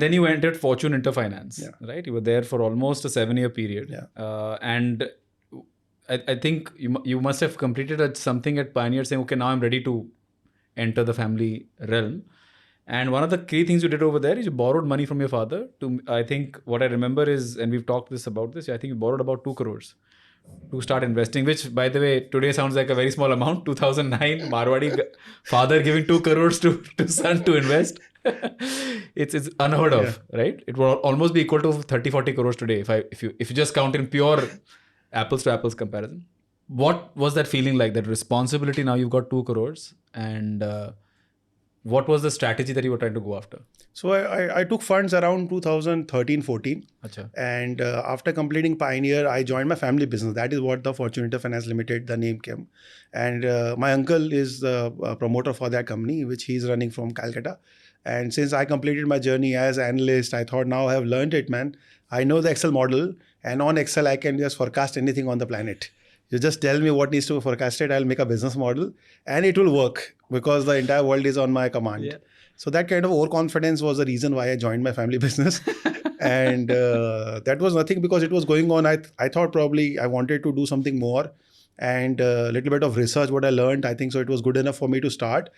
Then you entered Fortune Interfinance, Yeah. right? You were there for almost a 7-year period. Yeah. And I think you must have completed something at Pioneer saying, okay, now I'm ready to enter the family realm. And one of the key things you did over there is you borrowed money from your father to, I think what I remember is, and we've talked about this, I think you borrowed about 2 crores to start investing, which by the way, today sounds like a very small amount. 2009, Marwadi father giving 2 crores to son to invest. It's unheard of, right? It will almost be equal to 30-40 crores today if you just count in pure apples to apples comparison. What was that feeling like, that responsibility? Now you've got 2 crores, and what was the strategy that you were trying to go after? So I took funds around 2013-14. Achha. And after completing Pioneer, I joined my family business. That is what the Fortune Interfinance Limited, the name came. And my uncle is the promoter for that company, which he's running from Calcutta. And since I completed my journey as analyst, I thought, now I have learned it, man. I know the Excel model, and on Excel, I can just forecast anything on the planet. You just tell me what needs to be forecasted, I'll make a business model and it will work because the entire world is on my command. Yeah. So that kind of overconfidence was the reason why I joined my family business. And that was nothing because it was going on. I thought probably I wanted to do something more, and a little bit of research, what I learned, I think so it was good enough for me to start.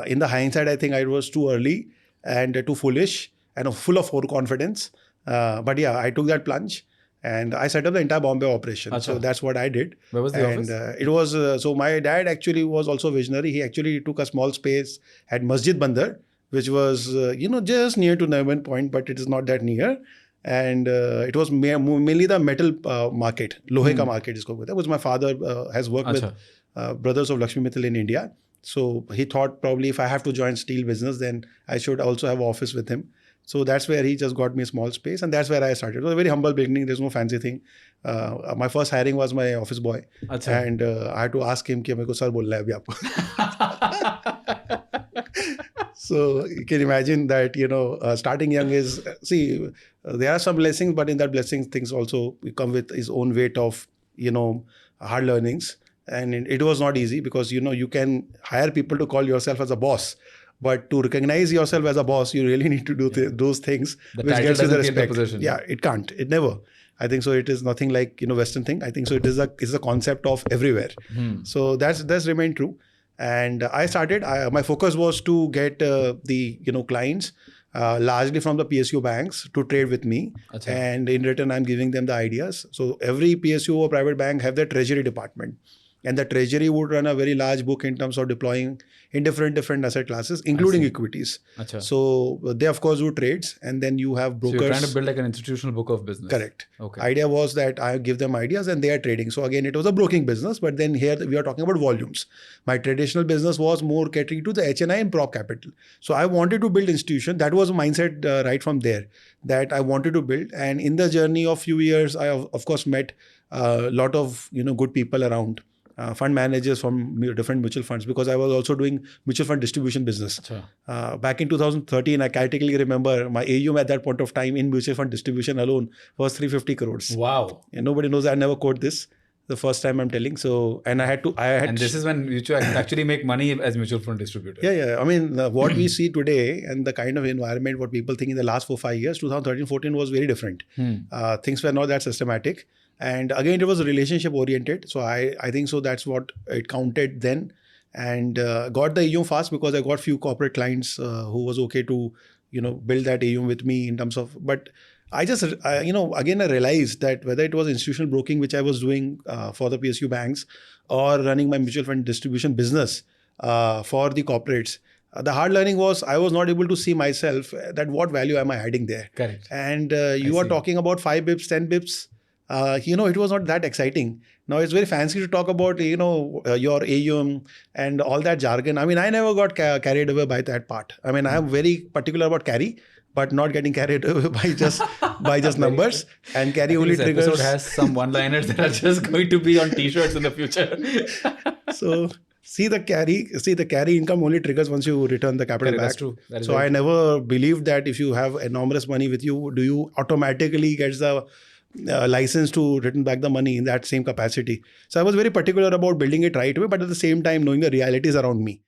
In the hindsight, I think I was too early and too foolish and full of overconfidence. But yeah, I took that plunge. And I set up the entire Bombay operation. Achha. So that's what I did. Where was the and, office? It was, so my dad actually was also visionary. He actually took a small space at Masjid Bandar, which was, just near to Nariman Point, but it is not that near. And it was mainly the metal market, Lohe ka market. That was my father has worked Achha. with Brothers of Lakshmi Mittal in India. So he thought probably if I have to join steel business, then I should also have office with him. So that's where he just got me a small space, and that's where I started. It was a very humble beginning. There's no fancy thing. My first hiring was my office boy. Achha. And I had to ask him कि मेरे को sir बोलना है अभी आपको. So you can imagine that, starting young is, there are some blessings, but in that blessings, things also come with its own weight of, hard learnings. And it was not easy because, you can hire people to call yourself as a boss. But to recognize yourself as a boss, you really need to do those things The which title gets you the doesn't create the respect. position. Yeah, it can't. It never. I think so. It is nothing like Western thing. I think so. It's a concept of everywhere. So that's remained true. And I started. My focus was to get the clients largely from the PSU banks to trade with me. Achha. And in return, I'm giving them the ideas. So every PSU or private bank have their treasury department. And the treasury would run a very large book in terms of deploying in different asset classes, including equities. Achha. So they of course do trades, and then you have brokers. So you're trying to build like an institutional book of business. Correct. Okay. Idea was that I give them ideas and they are trading. So again, it was a broking business, but then here we are talking about volumes. My traditional business was more catering to the HNI and prop capital. So I wanted to build institution. That was a mindset right from there that I wanted to build. And in the journey of few years, I of course met a lot of good people around. Fund managers from different mutual funds, because I was also doing mutual fund distribution business. Back in 2013, I categorically remember my AUM at that point of time in mutual fund distribution alone was 350 crores. Wow. And nobody knows I never quote this. The first time I'm telling. So, and and this is when you actually make money as mutual fund distributor. Yeah. I mean, what we see today and the kind of environment, what people think in the last 4-5 years, 2013-14 was very different. Things were not that systematic. And again, it was relationship oriented. So I think so that's what it counted then. And got the AUM fast because I got few corporate clients who was okay to, build that AUM with me in terms of, but I just, again, I realized that whether it was institutional broking, which I was doing for the PSU banks, or running my mutual fund distribution business for the corporates, the hard learning was I was not able to see myself that what value am I adding there. Correct. And you are talking about 5 bips, 10 bips. It was not that exciting. Now it's very fancy to talk about, your AUM and all that jargon. I mean, I never got carried away by that part. I mean, I am very particular about carry, but not getting carried away by just numbers. And carry only triggers. This episode has some one-liners that are just going to be on t-shirts in the future. So see the carry income only triggers once you return the capital back. That's true. That is so I never believed that if you have enormous money with you, do you automatically get the license to return back the money in that same capacity. So I was very particular about building it right away, but at the same time knowing the realities around me.